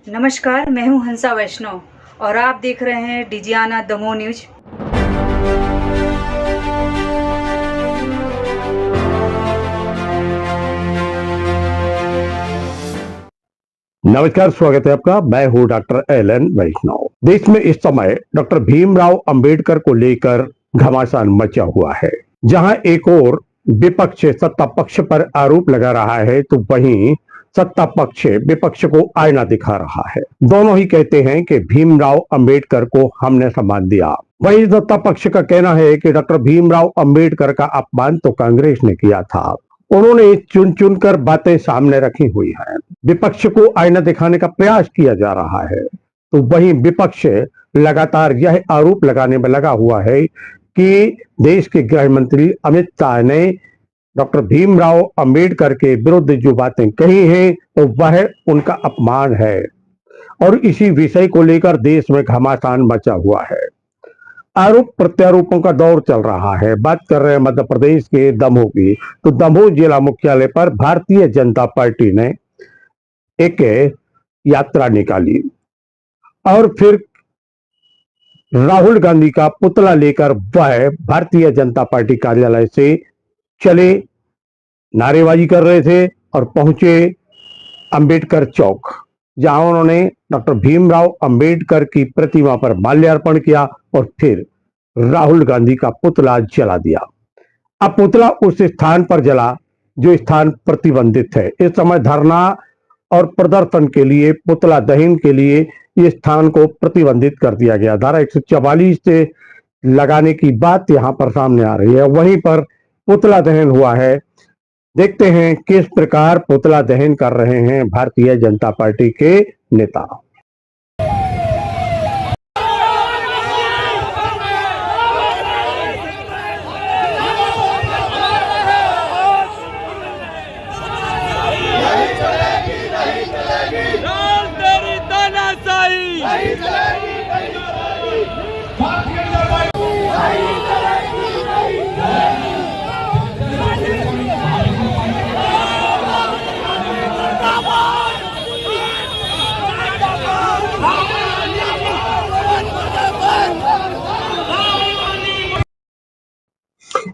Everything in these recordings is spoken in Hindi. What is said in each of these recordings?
नमस्कार, मैं हूं हंसा वैष्णव और आप देख रहे हैं डिजियाना दमोह न्यूज। नमस्कार, स्वागत है आपका। मैं हूं डॉक्टर एलन वैष्णव। देश में इस समय डॉक्टर भीमराव अंबेडकर को लेकर घमासान मचा हुआ है। जहां एक और विपक्ष सत्ता पक्ष पर आरोप लगा रहा है, तो वहीं सत्ता पक्ष विपक्ष को आईना दिखा रहा है। दोनों ही कहते हैं कि भीमराव अंबेडकर को हमने सम्मान दिया। वहीं सत्ता पक्ष का कहना है कि डॉक्टर भीमराव अंबेडकर का अपमान तो कांग्रेस ने किया था। उन्होंने चुन चुन कर बातें सामने रखी हुई हैं। विपक्ष को आईना दिखाने का प्रयास किया जा रहा है, तो वहीं विपक्ष लगातार यह आरोप लगाने में लगा हुआ है कि देश के गृह मंत्री अमित शाह ने डॉक्टर भीमराव अंबेडकर के विरुद्ध जो बातें कही हैं, तो वह उनका अपमान है और इसी विषय को लेकर देश में घमासान मचा हुआ है। आरोप प्रत्यारोपों का दौर चल रहा है। बात कर रहे हैं मध्य प्रदेश के दमोह की, तो दमोह जिला मुख्यालय पर भारतीय जनता पार्टी ने एक यात्रा निकाली और फिर राहुल गांधी का पुतला लेकर वह भारतीय जनता पार्टी कार्यालय से चले, नारेबाजी कर रहे थे और पहुंचे अंबेडकर चौक, जहां उन्होंने डॉक्टर भीमराव अंबेडकर की प्रतिमा पर माल्यार्पण किया और फिर राहुल गांधी का पुतला जला दिया। अब पुतला उस स्थान पर जला जो स्थान प्रतिबंधित है। इस समय धरना और प्रदर्शन के लिए, पुतला दहन के लिए इस स्थान को प्रतिबंधित कर दिया गया। धारा 144 से लगाने की बात यहां पर सामने आ रही है। वहीं पर पुतला दहन हुआ है। देखते हैं किस प्रकार पुतला दहन कर रहे हैं भारतीय जनता पार्टी के नेता।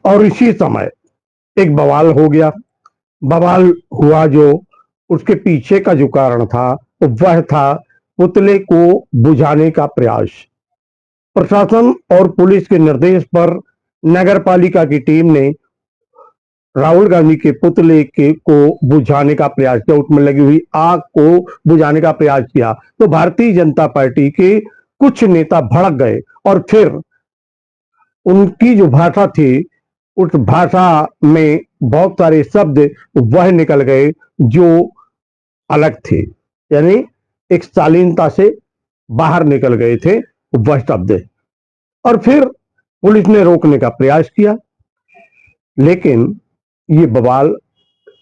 और इसी समय एक बवाल हो गया। बवाल हुआ जो उसके पीछे का जो कारण था, वह था पुतले को बुझाने का प्रयास। प्रशासन और पुलिस के निर्देश पर नगर पालिका की टीम ने राहुल गांधी के पुतले को बुझाने का प्रयास किया, उसमें लगी हुई आग को बुझाने का प्रयास किया। तो भारतीय जनता पार्टी के कुछ नेता भड़क गए और फिर उनकी जो भाषा थी, उस भाषा में बहुत सारे शब्द वह निकल गए जो अलग थे, यानी एक शालीनता से बाहर निकल गए थे वह शब्द। और फिर पुलिस ने रोकने का प्रयास किया, लेकिन ये बवाल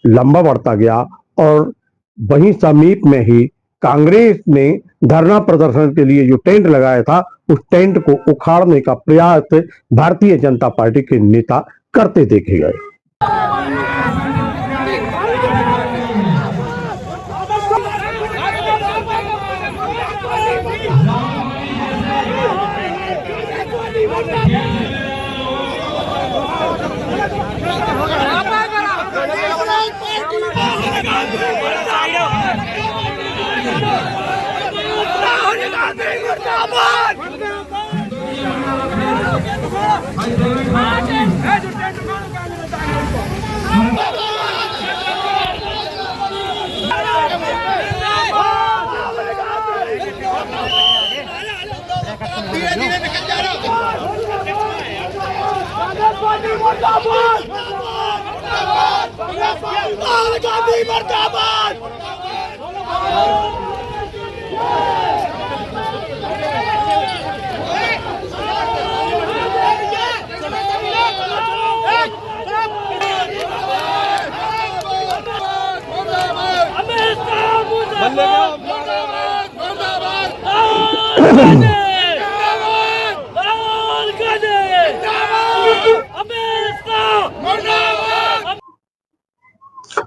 लंबा बढ़ता गया और वहीं समीप में ही कांग्रेस ने धरना प्रदर्शन के लिए जो टेंट लगाया था, उस टेंट को उखाड़ने का प्रयास भारतीय जनता पार्टी के नेता करते देखे गए।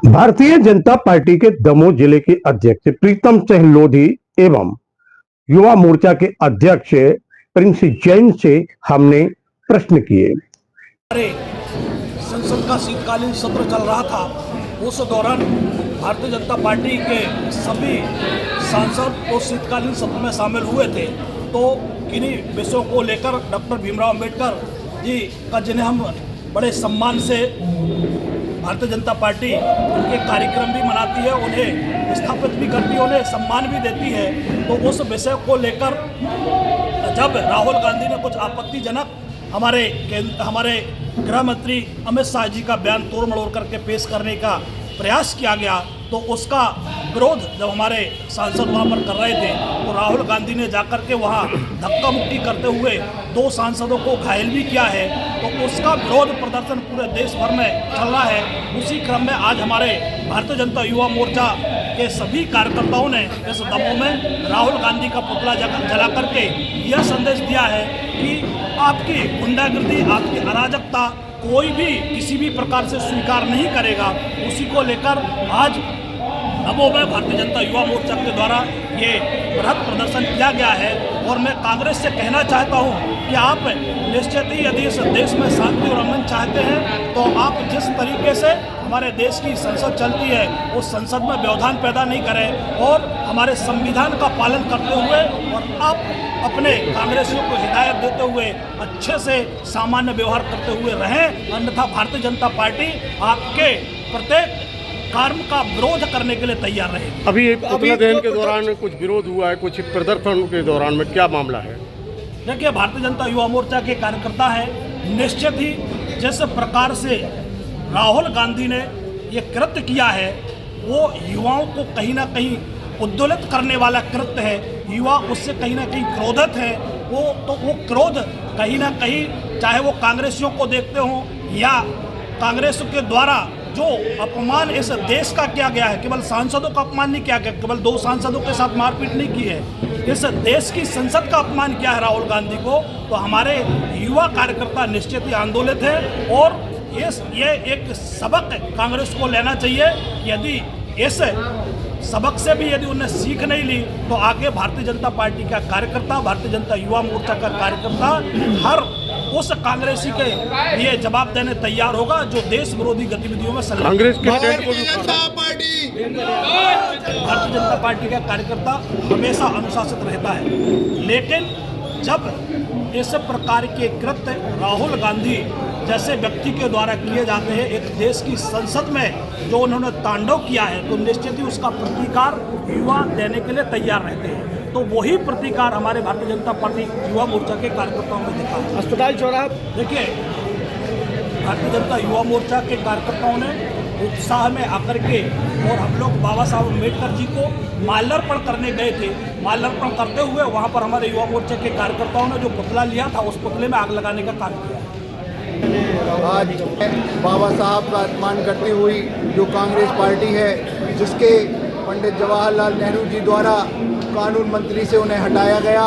भारतीय जनता पार्टी के दमोह जिले के अध्यक्ष प्रीतम सिंह लोधी एवं युवा मोर्चा के अध्यक्ष प्रिंस जैन से हमने प्रश्न किए। हमारे संसद का शीतकालीन सत्र चल रहा था, उस दौरान भारतीय जनता पार्टी के सभी सांसद उस शीतकालीन सत्र में शामिल हुए थे। तो किन्हीं विषयों को लेकर डॉक्टर भीमराव अंबेडकर जी का, जिन्हें हम बड़े सम्मान से भारतीय जनता पार्टी उनके कार्यक्रम भी मनाती है, उन्हें स्थापित भी करती है, उन्हें सम्मान भी देती है। तो उस विषय को लेकर जब राहुल गांधी ने कुछ आपत्तिजनक हमारे गृह मंत्री अमित शाह जी का बयान तोड़ मड़ोड़ करके पेश करने का प्रयास किया गया, तो उसका विरोध जब हमारे सांसद वहाँ पर कर रहे थे, तो राहुल गांधी ने जाकर के वहाँ धक्का मुक्की करते हुए 2 सांसदों को घायल भी किया है। तो उसका विरोध प्रदर्शन पूरे देश भर में चल रहा है। उसी क्रम में आज हमारे भारतीय जनता युवा मोर्चा के सभी कार्यकर्ताओं ने इस दमोह में राहुल गांधी का पुतला जला करके यह संदेश दिया है कि आपकी गुंडागर्दी, आपकी अराजकता कोई भी किसी भी प्रकार से स्वीकार नहीं करेगा। उसी को लेकर आज दमोह में भारतीय जनता युवा मोर्चा के द्वारा ये बृहद प्रदर्शन किया गया है। और मैं कांग्रेस से कहना चाहता हूँ कि आप निश्चित ही यदि इस देश में शांति और अमन चाहते हैं, तो आप जिस तरीके से हमारे देश की संसद चलती है, उस संसद में व्यवधान पैदा नहीं करें और हमारे संविधान का पालन करते हुए, और आप अपने कांग्रेसियों को हिदायत देते हुए अच्छे से सामान्य व्यवहार करते हुए रहें। अन्यथा भारतीय जनता पार्टी आपके प्रत्येक कार्य का विरोध करने के लिए तैयार रहेगी। अभी पुतला दहन के दौरान कुछ विरोध हुआ है, कुछ प्रदर्शन के दौरान में क्या मामला है? देखिए, भारतीय जनता युवा मोर्चा के कार्यकर्ता है, निश्चित ही जिस प्रकार से राहुल गांधी ने ये कृत्य किया है, वो युवाओं को कहीं ना कहीं उद्दोलित करने वाला कृत्य है। युवा उससे कहीं ना कहीं क्रोधित है। वो क्रोध कहीं ना कहीं, चाहे वो कांग्रेसियों को देखते हों या कांग्रेस के द्वारा जो अपमान इस देश का किया गया है, केवल सांसदों का अपमान नहीं किया गया, केवल 2 सांसदों के साथ मारपीट नहीं की है, इस देश की संसद का अपमान किया है राहुल गांधी को। तो हमारे युवा कार्यकर्ता निश्चित ही आंदोलित है और ये एक सबक कांग्रेस को लेना चाहिए। यदि इस सबक से भी यदि उन्हें सीख नहीं ली, तो आगे भारतीय जनता पार्टी का कार्यकर्ता, भारतीय जनता युवा मोर्चा का कार्यकर्ता हर उस कांग्रेसी के लिए जवाब देने तैयार होगा जो देश विरोधी गतिविधियों में कांग्रेस के भारतीय जनता पार्टी का कार्यकर्ता हमेशा अनुशासित रहता है। लेकिन जब इस प्रकार के कृत्य राहुल गांधी जैसे व्यक्ति के द्वारा किए जाते हैं एक देश की संसद में, जो उन्होंने तांडव किया है, तो निश्चित ही उसका प्रतिकार युवा देने के लिए तैयार रहते हैं। तो वही प्रतिकार हमारे भारतीय जनता पार्टी युवा मोर्चा के कार्यकर्ताओं ने दिखा। अस्पताल चौराहा देखिए, भारतीय जनता युवा मोर्चा के कार्यकर्ताओं ने उत्साह में आकर के, और हम लोग बाबा साहब अम्बेडकर जी को माल्यार्पण करने गए थे। माल्यार्पण करते हुए वहाँ पर हमारे युवा मोर्चा के कार्यकर्ताओं ने जो पुतला लिया था, उस पुतले में आग लगाने का काम किया। आज बाबा साहब का अपमान करती हुई जो कांग्रेस पार्टी है, जिसके पंडित जवाहरलाल नेहरू जी द्वारा कानून मंत्री से उन्हें हटाया गया,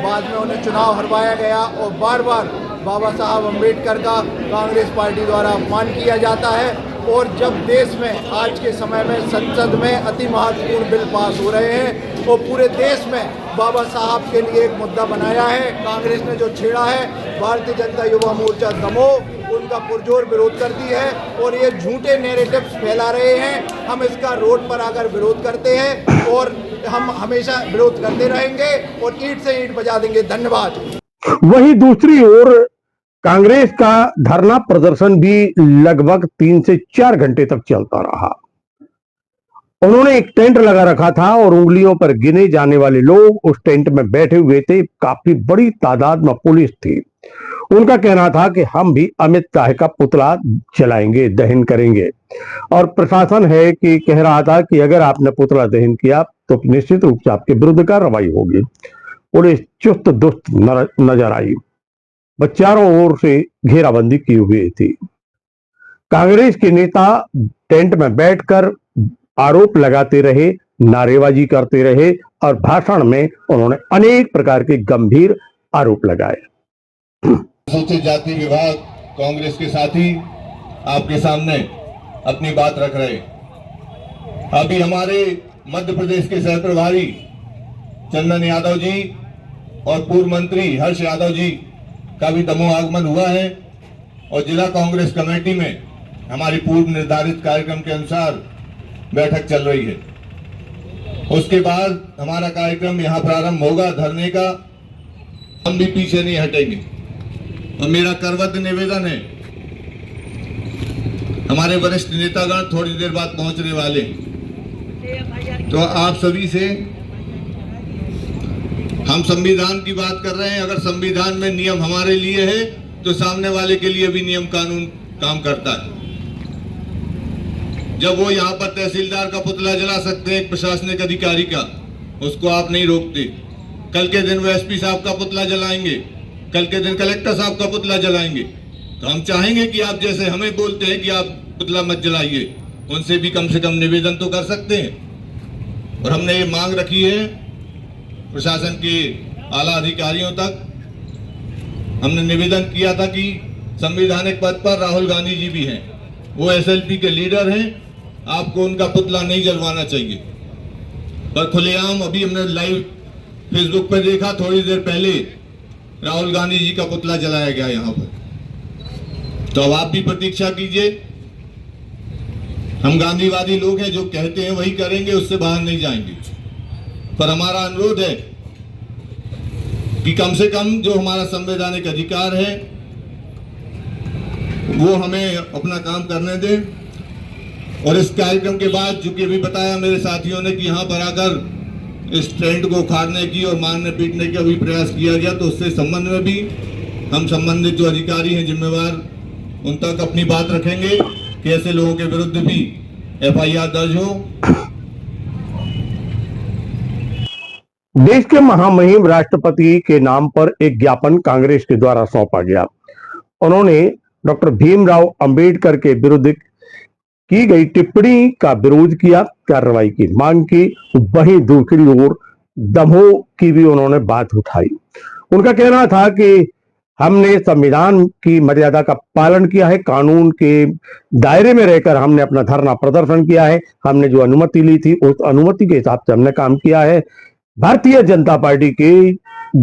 बाद में उन्हें चुनाव हरवाया गया और बार बार बाबा साहब अम्बेडकर का कांग्रेस पार्टी द्वारा अपमान किया जाता है। और जब देश में आज के समय में संसद में अति महत्वपूर्ण बिल पास हो रहे हैं, और पूरे देश में बाबा साहब के लिए एक मुद्दा बनाया है, कांग्रेस ने जो छेड़ा है, भारतीय जनता युवा मोर्चा दमोह उनका पुरजोर विरोध करती है और ये झूठे नैरेटिव्स फैला रहे हैं। हम इसका रोड पर आकर विरोध करते हैं और हम हमेशा विरोध करते रहेंगे और ईंट से ईंट बजा देंगे। धन्यवाद। वहीं दूसरी ओर कांग्रेस का धरना प्रदर्शन भी लगभग 3 से 4 घंटे तक चलता रहा। उन्होंने एक टेंट लगा रखा था और उंगलियों पर गिने जाने वाले लोग उस टेंट में बैठे हुए थे। काफी बड़ी तादाद में पुलिस थी। उनका कहना था कि हम भी अमित शाह का पुतला जलाएंगे, दहन करेंगे, और प्रशासन है कि कह रहा था कि अगर आपने पुतला दहन किया तो निश्चित रूप से आपके विरुद्ध कार्रवाई होगी। पुलिस चुस्त दुस्त नजर आई, चारों ओर से घेराबंदी की हुई थी। कांग्रेस के नेता टेंट में बैठकर आरोप लगाते रहे, नारेबाजी करते रहे और भाषण में उन्होंने अनेक प्रकार के गंभीर आरोप लगाए। अनुसूचित जाति विभाग कांग्रेस के साथी आपके सामने अपनी बात रख रहे। अभी हमारे मध्य प्रदेश के सह प्रभारी चंदन यादव जी और पूर्व मंत्री हर्ष यादव जी का भी दमोह आगमन हुआ है और जिला कांग्रेस कमेटी में हमारी पूर्व निर्धारित कार्यक्रम के अनुसार बैठक चल रही है। उसके बाद हमारा कार्यक्रम यहाँ प्रारंभ होगा धरने का। हम भी पीछे नहीं हटेंगे और मेरा करबद्ध निवेदन है, हमारे वरिष्ठ नेतागण थोड़ी देर बाद पहुंचने वाले, तो आप सभी से हम संविधान की बात कर रहे हैं। अगर संविधान में नियम हमारे लिए है तो सामने वाले के लिए भी नियम कानून काम करता है। जब वो यहाँ पर तहसीलदार का पुतला जला सकते हैं एक प्रशासनिक अधिकारी का, उसको आप नहीं रोकते। कल के दिन वो एसपी साहब का पुतला जलाएंगे, कल के दिन कलेक्टर साहब का पुतला जलाएंगे, तो हम चाहेंगे कि आप जैसे हमें बोलते हैं कि आप पुतला मत जलाइए, उनसे भी कम से कम निवेदन तो कर सकते हैं। और हमने ये मांग रखी है प्रशासन के आला अधिकारियों तक। हमने निवेदन किया था कि संवैधानिक पद पर राहुल गांधी जी भी हैं, वो एसएलपी के लीडर हैं, आपको उनका पुतला नहीं जलवाना चाहिए। पर खुलेआम अभी हमने लाइव फेसबुक पर देखा, थोड़ी देर पहले राहुल गांधी जी का पुतला जलाया गया यहाँ पर। तो अब आप भी प्रतीक्षा कीजिए। हम गांधीवादी लोग हैं, जो कहते हैं वही करेंगे, उससे बाहर नहीं जाएंगे। पर हमारा अनुरोध है कि कम से कम जो हमारा संवैधानिक अधिकार है वो हमें अपना काम करने दें। और इस कार्यक्रम के बाद, जो कि अभी बताया मेरे साथियों ने कि यहाँ पर आकर इस टेंट को उखाड़ने की और मारने पीटने का भी प्रयास किया गया, तो उससे संबंध में भी हम संबंधित जो अधिकारी हैं जिम्मेवार, उन तक अपनी बात रखेंगे कि ऐसे लोगों के विरुद्ध भी एफआईआर दर्ज हो। देश के महामहिम राष्ट्रपति के नाम पर एक ज्ञापन कांग्रेस के द्वारा सौंपा गया। उन्होंने डॉक्टर भीमराव अंबेडकर के विरुद्ध की गई टिप्पणी का विरोध किया, कार्रवाई की मांग की। वहीं दूसरी ओर दमोह की भी उन्होंने बात उठाई। उनका कहना था कि हमने संविधान की मर्यादा का पालन किया है, कानून के दायरे में रहकर हमने अपना धरना प्रदर्शन किया है, हमने जो अनुमति ली थी उस अनुमति के हिसाब से हमने काम किया है। भारतीय जनता पार्टी के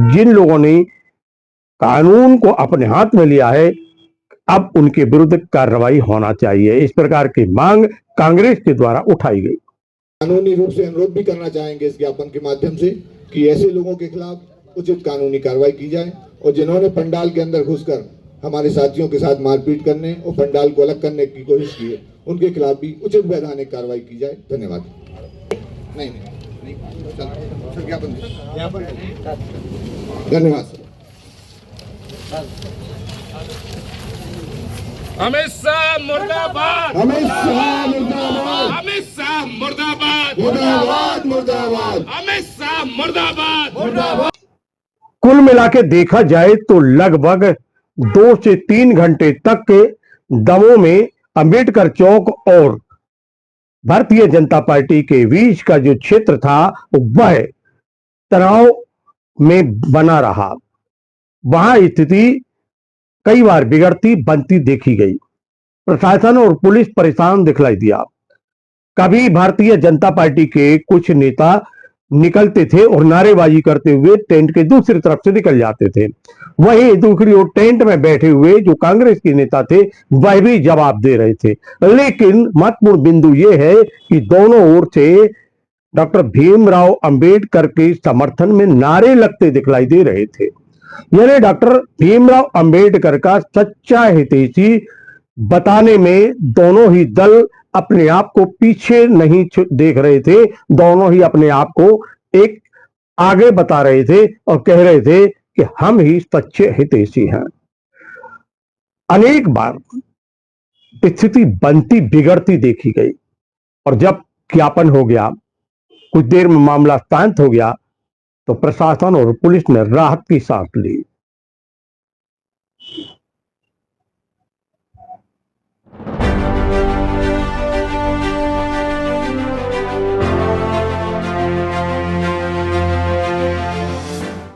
जिन लोगों ने कानून को अपने हाथ में लिया है, अब उनके विरुद्ध कार्रवाई होना चाहिए। इस प्रकार की मांग कांग्रेस के द्वारा उठाई गई। कानूनी रूप से अनुरोध भी करना चाहेंगे इस ज्ञापन के माध्यम से कि ऐसे लोगों के खिलाफ उचित कानूनी कार्रवाई की जाए और जिन्होंने पंडाल के अंदर घुसकर हमारे साथियों के साथ मारपीट करने और पंडाल को अलग करने की कोशिश की है, उनके खिलाफ भी उचित वैधानिक कार्रवाई की जाए। धन्यवाद। नहीं धन्यवाद सर। अमित शाह मुर्दाबाद, अमित शाह मुर्दाबाद, अमित शाह मुर्दाबाद, मुर्दाबाद मुर्दाबाद, अमित शाह मुर्दाबाद, मुर्दाबाद। कुल मिला के देखा जाए तो लगभग 2 से 3 घंटे तक के दमोह में अंबेडकर चौक और भारतीय जनता पार्टी के बीच का जो क्षेत्र था वह तनाव में बना रहा। वहां स्थिति कई बार बिगड़ती बनती देखी गई। प्रशासन और पुलिस परेशान दिखलाई दिया। कभी भारतीय जनता पार्टी के कुछ नेता निकलते थे और नारेबाजी करते हुए टेंट के दूसरी तरफ से निकल जाते थे। वहीं दूसरी ओर टेंट में बैठे हुए जो कांग्रेस के नेता थे वह भी जवाब दे रहे थे। लेकिन महत्वपूर्ण बिंदु यह है कि दोनों ओर से डॉक्टर भीमराव अंबेडकर के समर्थन में नारे लगते दिखलाई दे रहे थे। यानी डॉक्टर भीमराव अंबेडकर का सच्चा हितैषी बताने में दोनों ही दल अपने आप को पीछे नहीं देख रहे थे, दोनों ही अपने आप को एक आगे बता रहे थे और कह रहे थे कि हम ही सच्चे हितैषी हैं। अनेक बार स्थिति बनती बिगड़ती देखी गई और जब ज्ञापन हो गया, कुछ देर में मामला शांत हो गया, तो प्रशासन और पुलिस ने राहत की सांस ली।